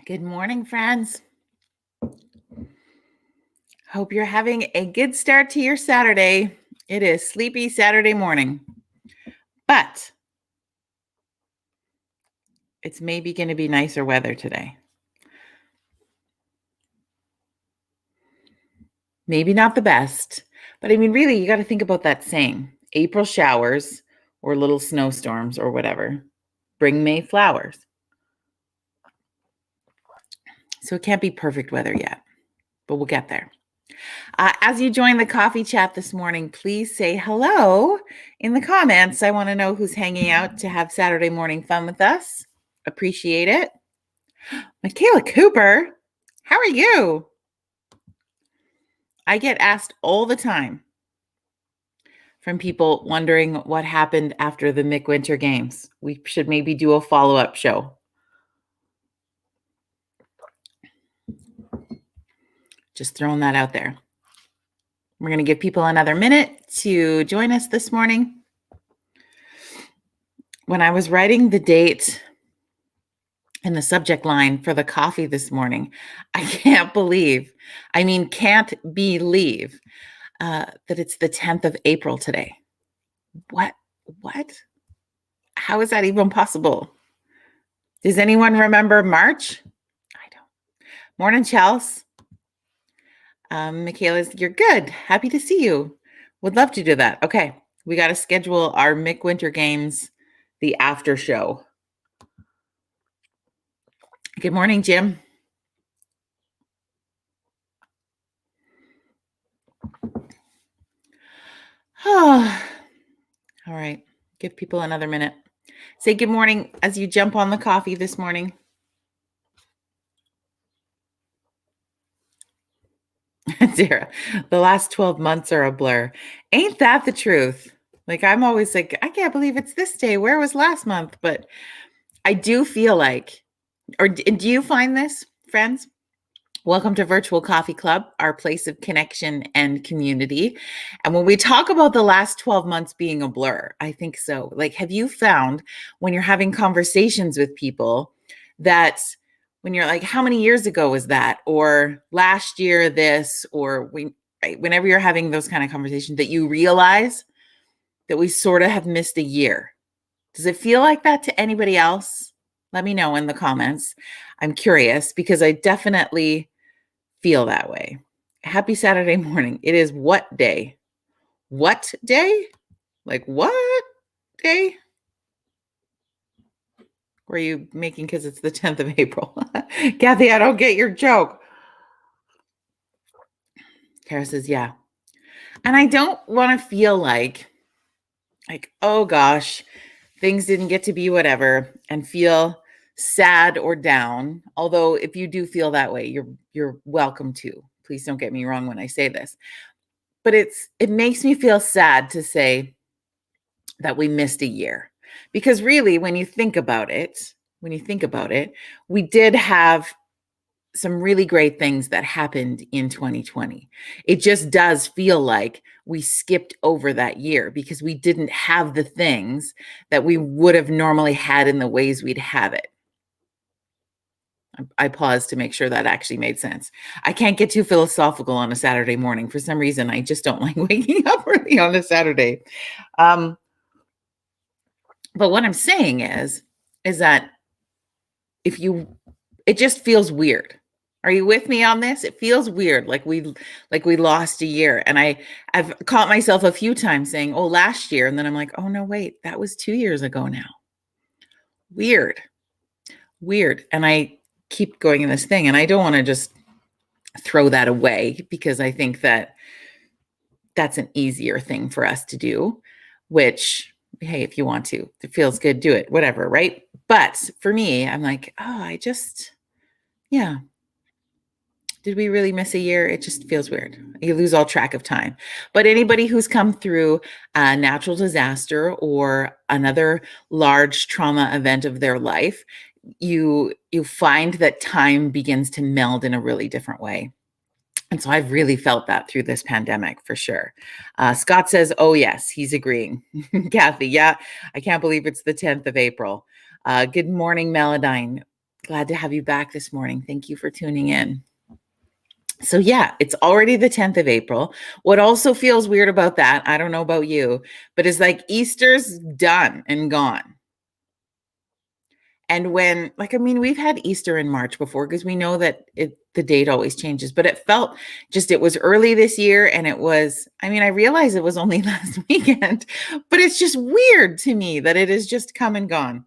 Good morning, friends. Hope you're having a good start to your Saturday. It is sleepy Saturday morning, but it's maybe going to be nicer weather today. Maybe not the best, but I mean, really, you got to think about that saying, April showers or little snowstorms or whatever bring May flowers. So it can't be perfect weather yet, but we'll get there. As you join the coffee chat this morning, please say hello in the comments. I want to know who's hanging out to have Saturday morning fun with us. Appreciate it. Michaela Cooper, how are you? I get asked all the time from people wondering what happened after the Mick Winter Games. We should maybe do a follow-up show. Just throwing that out there. We're going to give people another minute to join us this morning. When I was writing the date and the subject line for the coffee this morning, I can't believe that it's the 10th of April today. What? How is that even possible? Does anyone remember March? I don't. Morning, Chels. Michaela's, you're good. Happy to see you. Would love to do that. Okay. We got to schedule our Mick Winter Games, the after show. Good morning, Jim. Oh, all right. Give people another minute. Say good morning as you jump on the coffee this morning. Sarah, the last 12 months are a blur. Ain't that the truth? Like, I'm always like, I can't believe it's this day. Where was last month? But I do feel like, or do you find this, friends? Welcome to Virtual Coffee Club, our place of connection and community. And when we talk about the last 12 months being a blur, I think so. Like, have you found when you're having conversations with people that when you're like, how many years ago was that? Or last year this, or whenever you're having those kind of conversations, that you realize that we sort of have missed a year. Does it feel like that to anybody else? Let me know in the comments. I'm curious because I definitely feel that way. Happy Saturday morning. It is what day? What day? Like what day? Were you making because it's the 10th of April? Kathy, I don't get your joke. Kara says, yeah. And I don't want to feel like, oh gosh, things didn't get to be whatever and feel sad or down. Although if you do feel that way, you're welcome to. Please don't get me wrong when I say this. But it makes me feel sad to say that we missed a year. Because really, when you think about it, we did have some really great things that happened in 2020. It just does feel like we skipped over that year because we didn't have the things that we would have normally had in the ways we'd have it. I paused to make sure that actually made sense. I can't get too philosophical on a Saturday morning. For some reason, I just don't like waking up early on a Saturday. But what I'm saying is that it just feels weird. Are you with me on this? It feels weird, like we lost a year. And I've caught myself a few times saying, oh, last year. And then I'm like, oh, no, wait, that was 2 years ago now. Weird. And I keep going in this thing. And I don't want to just throw that away because I think that that's an easier thing for us to do, which, hey, if you want to, it feels good, do it, whatever, right? But for me, I'm like, oh, yeah. Did we really miss a year? It just feels weird. You lose all track of time. But anybody who's come through a natural disaster or another large trauma event of their life, you find that time begins to meld in a really different way. And so I've really felt that through this pandemic for sure. Scott says, oh, yes, he's agreeing. Kathy, yeah, I can't believe it's the 10th of April. Good morning, Meladine. Glad to have you back this morning. Thank you for tuning in. So yeah, it's already the 10th of April. What also feels weird about that, I don't know about you, but is like Easter's done and gone. And when, like, I mean, we've had Easter in March before because we know that the date always changes, but it felt just, it was early this year. And it was, I mean, I realize it was only last weekend, but it's just weird to me that it has just come and gone.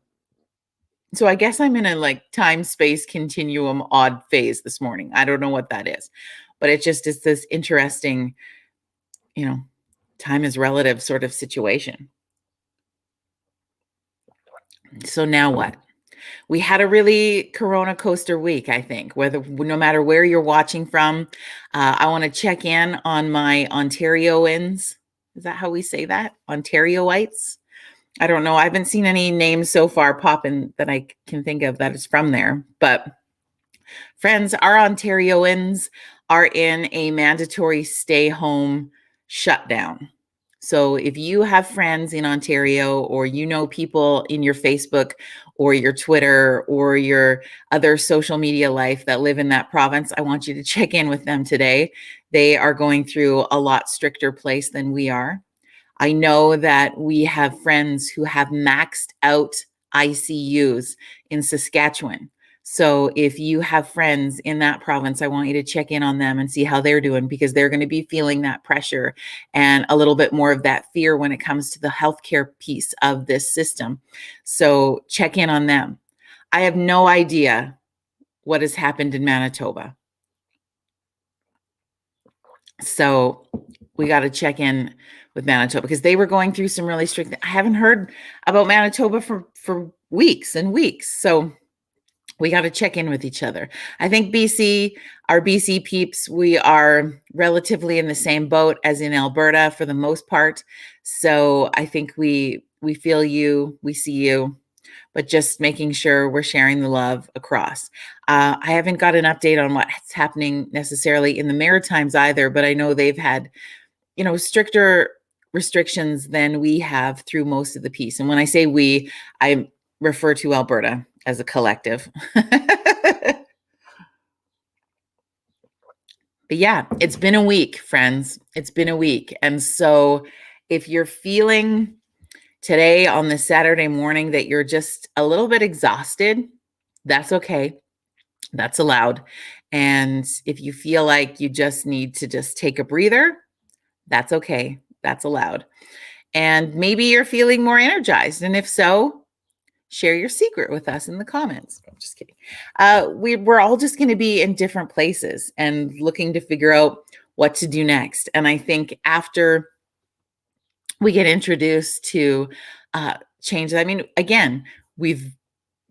So I guess I'm in a like time space continuum odd phase this morning. I don't know what that is, but it just is this interesting, you know, time is relative sort of situation. So now what? We had a really Corona coaster week, I think, whether no matter where you're watching from. I want to check in on my Ontarians. Is that how we say that? Ontarioites? I don't know. I haven't seen any names so far pop in that I can think of that is from there. But friends, our Ontarians are in a mandatory stay home shutdown. So if you have friends in Ontario or you know people in your Facebook or your Twitter or your other social media life that live in that province, I want you to check in with them today. They are going through a lot stricter place than we are. I know that we have friends who have maxed out ICUs in Saskatchewan. So if you have friends in that province, I want you to check in on them and see how they're doing because they're going to be feeling that pressure and a little bit more of that fear when it comes to the healthcare piece of this system. So check in on them. I have no idea what has happened in Manitoba. So we got to check in with Manitoba because they were going through some really strict. I haven't heard about Manitoba for weeks and weeks. So we got to check in with each other. I think BC, our BC peeps, we are relatively in the same boat as in Alberta for the most part. So I think we feel you, we see you, but just making sure we're sharing the love across. I haven't got an update on what's happening necessarily in the Maritimes either, but I know they've had, stricter restrictions than we have through most of the piece. And when I say we, I refer to Alberta as a collective. But yeah, it's been a week, friends. It's been a week. And so if you're feeling today on this Saturday morning that you're just a little bit exhausted, that's okay. That's allowed. And if you feel like you just need to just take a breather, that's okay. That's allowed. And maybe you're feeling more energized. And if so, share your secret with us in the comments. I'm just kidding. We're all just going to be in different places and looking to figure out what to do next. And I think after we get introduced to change, I mean, again, we've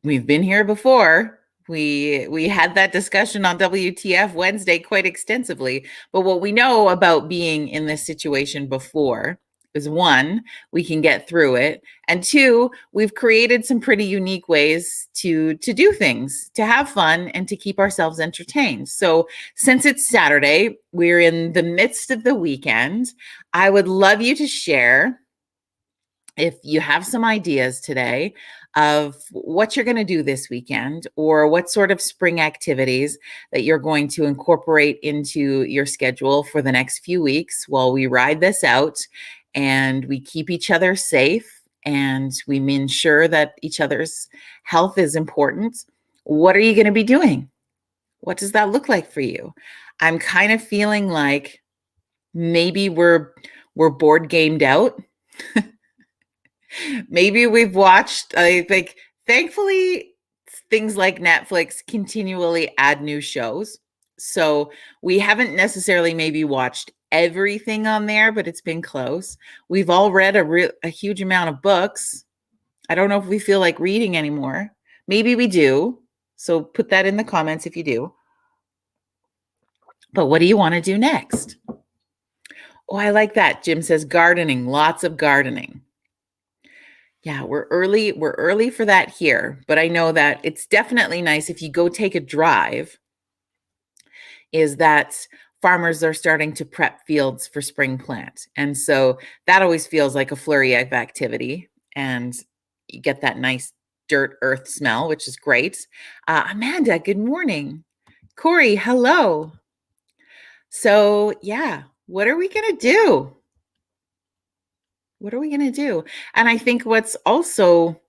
been here before. We had that discussion on WTF Wednesday quite extensively. But what we know about being in this situation before is one, we can get through it, and two, we've created some pretty unique ways to do things, to have fun, and to keep ourselves entertained. So since it's Saturday, we're in the midst of the weekend. I would love you to share if you have some ideas today of what you're going to do this weekend or what sort of spring activities that you're going to incorporate into your schedule for the next few weeks while we ride this out and we keep each other safe and we ensure that each other's health is important. What are you going to be doing? What does that look like for you? I'm kind of feeling like maybe we're board gamed out. Maybe we've watched, I think, thankfully, things like Netflix continually add new shows. So we haven't necessarily maybe watched everything on there, but it's been close. We've all read a huge amount of books. I don't know if we feel like reading anymore. Maybe we do. So put that in the comments if you do. But what do you want to do next? Oh, I like that. Jim says gardening, lots of gardening. Yeah, we're early for that here, but I know that it's definitely nice if you go take a drive, is that farmers are starting to prep fields for spring plant. And so that always feels like a flurry of activity and you get that nice dirt earth smell, which is great. Amanda, good morning. Corey, hello. So yeah, what are we going to do? What are we going to do? And I think what's also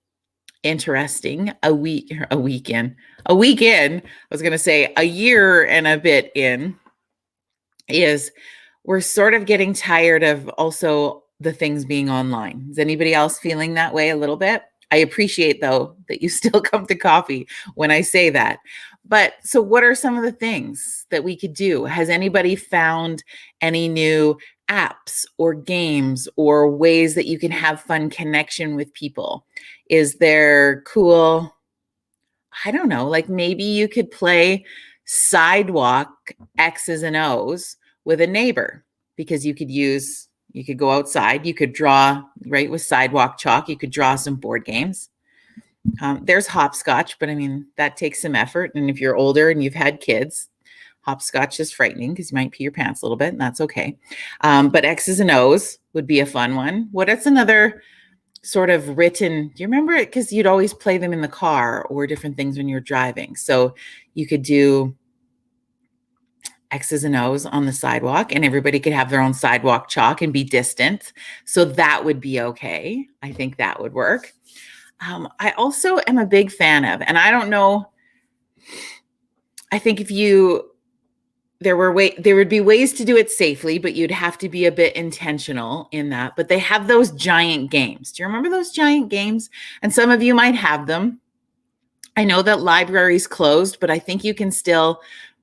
interesting, a week in, I was going to say a year and a bit in, is we're sort of getting tired of also the things being online. Is anybody else feeling that way a little bit? I appreciate, though, that you still come to coffee when I say that. But so, what are some of the things that we could do? Has anybody found any new apps or games or ways that you can have fun connection with people? Is there cool, I don't know, like maybe you could play sidewalk X's and O's with a neighbor, because you could go outside, you could draw, right, with sidewalk chalk, you could draw some board games. There's hopscotch, but I mean, that takes some effort. And if you're older and you've had kids, hopscotch is frightening because you might pee your pants a little bit, and that's okay. But X's and O's would be a fun one. What's another sort of written, do you remember it? Because you'd always play them in the car or different things when you're driving. So you could do X's and O's on the sidewalk, and everybody could have their own sidewalk chalk and be distant. So that would be okay. I think that would work. I also am a big fan of, and I don't know, I think there would be ways to do it safely, but you'd have to be a bit intentional in that. But they have those giant games. Do you remember those giant games? And some of you might have them. I know that libraries closed, but I think you can still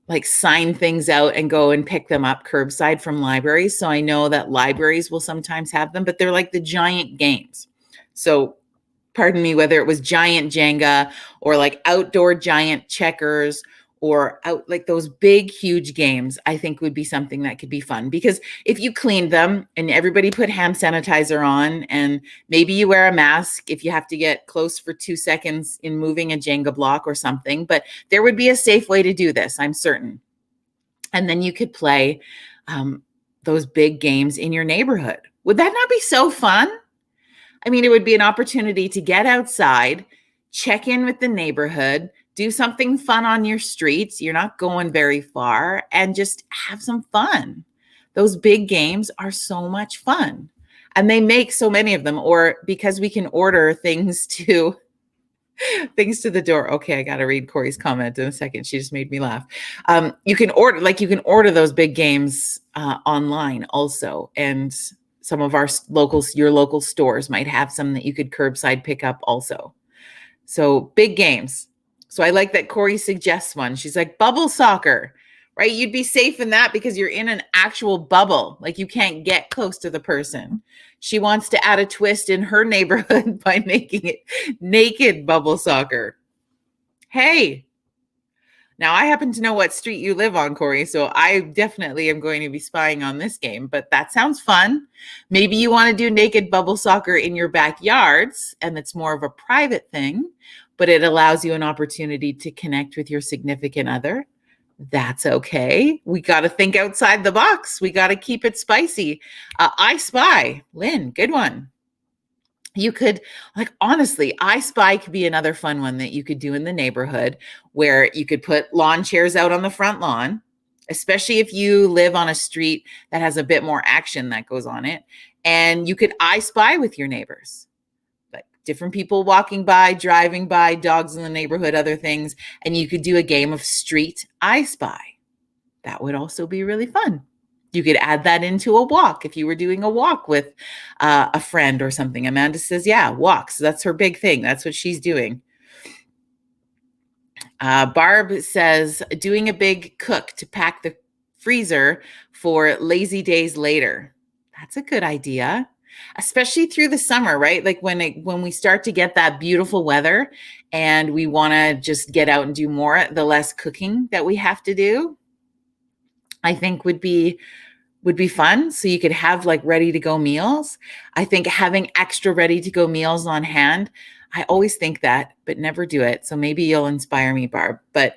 like sign things out and go and pick them up curbside from libraries. So I know that libraries will sometimes have them, but they're like the giant games. So pardon me, whether it was giant Jenga or like outdoor giant checkers or out like those big, huge games, I think would be something that could be fun. Because if you cleaned them and everybody put hand sanitizer on, and maybe you wear a mask if you have to get close for 2 seconds in moving a Jenga block or something, but there would be a safe way to do this, I'm certain. And then you could play those big games in your neighborhood. Would that not be so fun? I mean, it would be an opportunity to get outside, check in with the neighborhood, do something fun on your streets. You're not going very far, and just have some fun. Those big games are so much fun, and they make so many of them. Or because we can order things to the door. Okay, I got to read Corey's comment in a second. She just made me laugh. You can order those big games online also, and some of your local stores might have some that you could curbside pick up also. So big games. So I like that Corey suggests one. She's like, bubble soccer, right? You'd be safe in that because you're in an actual bubble. Like you can't get close to the person. She wants to add a twist in her neighborhood by making it naked bubble soccer. Hey, now I happen to know what street you live on, Corey, so I definitely am going to be spying on this game, but that sounds fun. Maybe you want to do naked bubble soccer in your backyards, and it's more of a private thing, but it allows you an opportunity to connect with your significant other. That's okay. We got to think outside the box. We got to keep it spicy. I Spy, Lynn, good one. You could, like, honestly, I Spy could be another fun one that you could do in the neighborhood, where you could put lawn chairs out on the front lawn, especially if you live on a street that has a bit more action that goes on it. And you could I Spy with your neighbors, like different people walking by, driving by, dogs in the neighborhood, other things. And you could do a game of street I Spy. That would also be really fun. You could add that into a walk if you were doing a walk with a friend or something. Amanda says, yeah, walks. That's her big thing. That's what she's doing. Barb says, doing a big cook to pack the freezer for lazy days later. That's a good idea, especially through the summer, right? Like when we start to get that beautiful weather and we want to just get out and do more, the less cooking that we have to do, I think would be fun. So you could have like ready to go meals. I think having extra ready to go meals on hand, I always think that, but never do it. So maybe you'll inspire me, Barb. But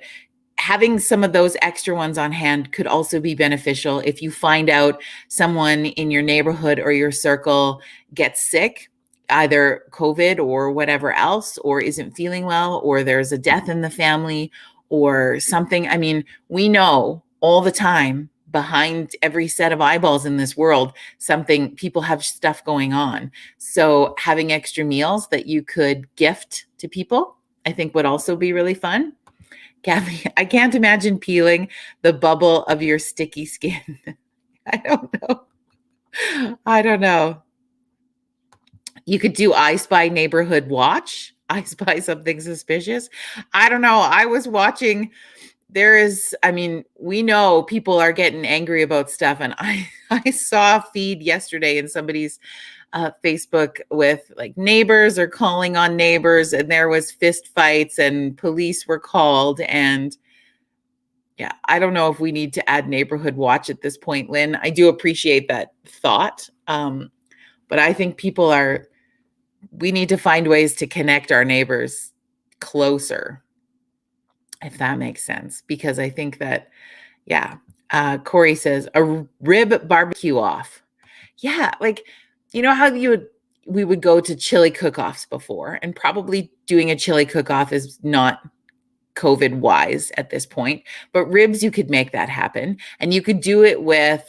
having some of those extra ones on hand could also be beneficial if you find out someone in your neighborhood or your circle gets sick. either COVID or whatever else, or isn't feeling well, or there's a death in the family or something. I mean, we know all the time behind every set of eyeballs in this world, people have stuff going on. So having extra meals that you could gift to people, I think would also be really fun. Kathy, I can't imagine peeling the bubble of your sticky skin. I don't know. I don't know. You could do I Spy Neighborhood Watch. I spy something suspicious. I don't know. I was watching. We know people are getting angry about stuff. And I saw a feed yesterday in somebody's Facebook with like neighbors are calling on neighbors, and there was fist fights and police were called. And yeah, I don't know if we need to add neighborhood watch at this point, Lynn. I do appreciate that thought. But I think we need to find ways to connect our neighbors closer, if that makes sense. Because I think that, yeah, Corey says a rib barbecue off. Yeah, like, you know how we would go to chili cook-offs before, and probably doing a chili cook-off is not COVID wise at this point, but ribs, you could make that happen. And you could do it with,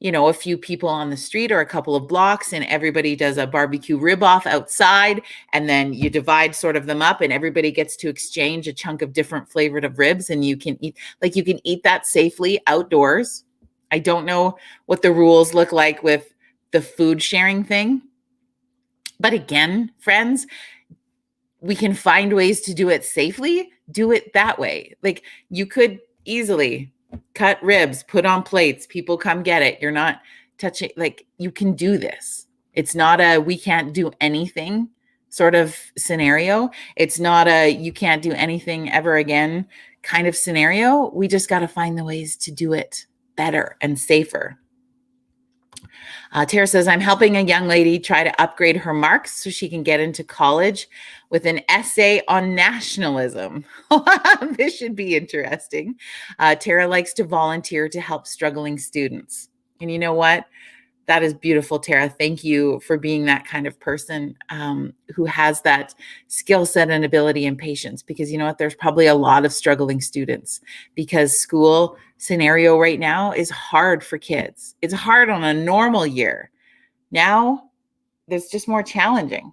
a few people on the street or a couple of blocks, and everybody does a barbecue rib off outside, and then you divide sort of them up, and everybody gets to exchange a chunk of different flavored of ribs, and you can eat that safely outdoors. I don't know what the rules look like with the food sharing thing. But again, friends, we can find ways to do it safely. Do it that way. Like, you could easily cut ribs, put on plates, people come get it. You're not touching, like, you can do this. It's not a we can't do anything sort of scenario. It's not a you can't do anything ever again kind of scenario. We just got to find the ways to do it better and safer. Tara says, I'm helping a young lady try to upgrade her marks so she can get into college with an essay on nationalism. This should be interesting. Tara likes to volunteer to help struggling students. And you know what? That is beautiful, Tara. Thank you for being that kind of person who has that skill set and ability and patience, because you know what? There's probably a lot of struggling students because school scenario right now is hard for kids. It's hard on a normal year. Now, there's just more challenging.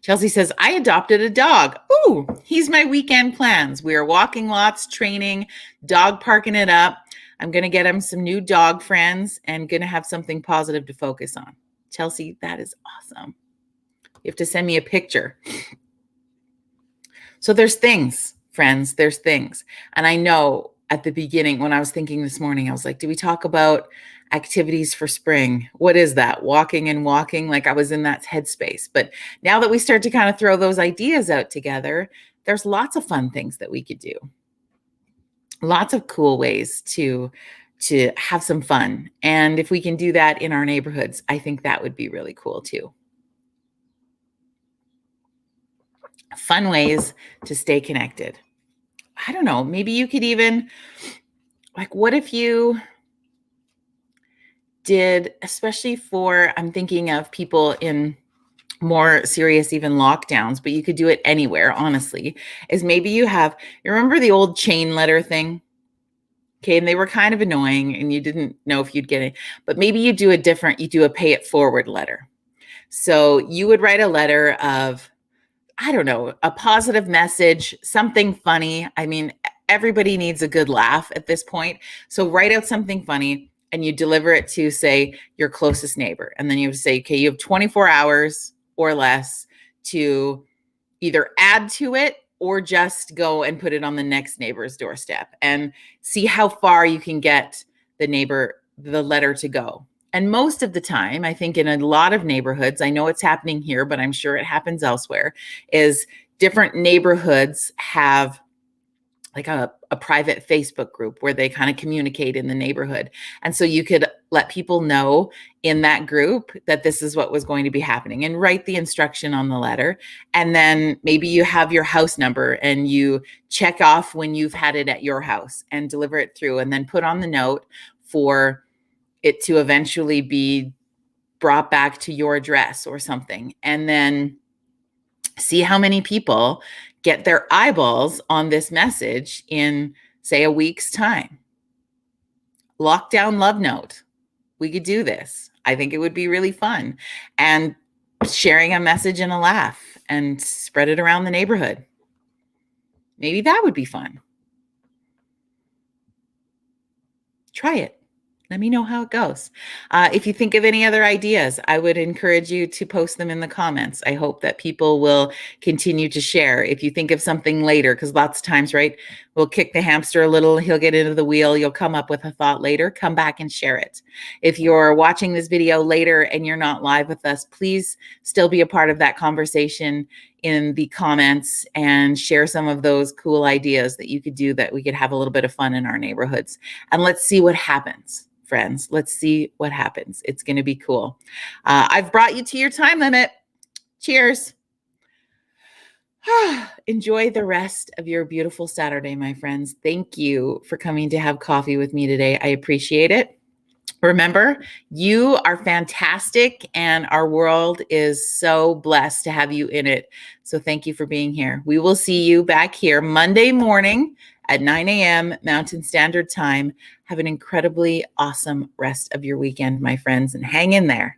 Chelsea says, I adopted a dog. Ooh, he's my weekend plans. We are walking lots, training, dog parking it up. I'm going to get him some new dog friends and going to have something positive to focus on. Chelsea, that is awesome. You have to send me a picture. So there's things, friends, there's things. And I know at the beginning when I was thinking this morning, I was like, do we talk about activities for spring? What is that? Walking and walking? Like, I was in that headspace. But now that we start to kind of throw those ideas out together, there's lots of fun things that we could do. Lots of cool ways to have some fun. And if we can do that in our neighborhoods, I think that would be really cool too. Fun ways to stay connected. I don't know, maybe you could even, like, what if you did, especially for, I'm thinking of people in more serious even lockdowns, but you could do it anywhere, honestly, is maybe you remember the old chain letter thing? Okay, and they were kind of annoying and you didn't know if you'd get it, but maybe you do a pay it forward letter. So you would write a letter of, I don't know, a positive message, something funny. I mean, everybody needs a good laugh at this point. So write out something funny and you deliver it to, say, your closest neighbor. And then you have to say, okay, you have 24 hours or less to either add to it or just go and put it on the next neighbor's doorstep and see how far you can get the letter to go. And most of the time, I think in a lot of neighborhoods, I know it's happening here, but I'm sure it happens elsewhere, is different neighborhoods have like a private Facebook group where they kind of communicate in the neighborhood. And so you could let people know in that group that this is what was going to be happening and write the instruction on the letter. And then maybe you have your house number and you check off when you've had it at your house and deliver it through, and then put on the note for it to eventually be brought back to your address or something, and then see how many people get their eyeballs on this message in, say, a week's time. Lockdown love note. We could do this. I think it would be really fun. And sharing a message and a laugh and spread it around the neighborhood. Maybe that would be fun. Try it. Let me know how it goes. If you think of any other ideas, I would encourage you to post them in the comments. I hope that people will continue to share. If you think of something later, because lots of times, right, we'll kick the hamster a little, he'll get into the wheel, you'll come up with a thought later, come back and share it. If you're watching this video later and you're not live with us, please still be a part of that conversation in the comments and share some of those cool ideas that you could do, that we could have a little bit of fun in our neighborhoods. And let's see what happens, friends. Let's see what happens. It's going to be cool. I've brought you to your time limit. Cheers. Enjoy the rest of your beautiful Saturday, my friends. Thank you for coming to have coffee with me today. I appreciate it. Remember, you are fantastic, and our world is so blessed to have you in it. So thank you for being here. We will see you back here Monday morning at 9 a.m. Mountain Standard Time. Have an incredibly awesome rest of your weekend, my friends, and hang in there.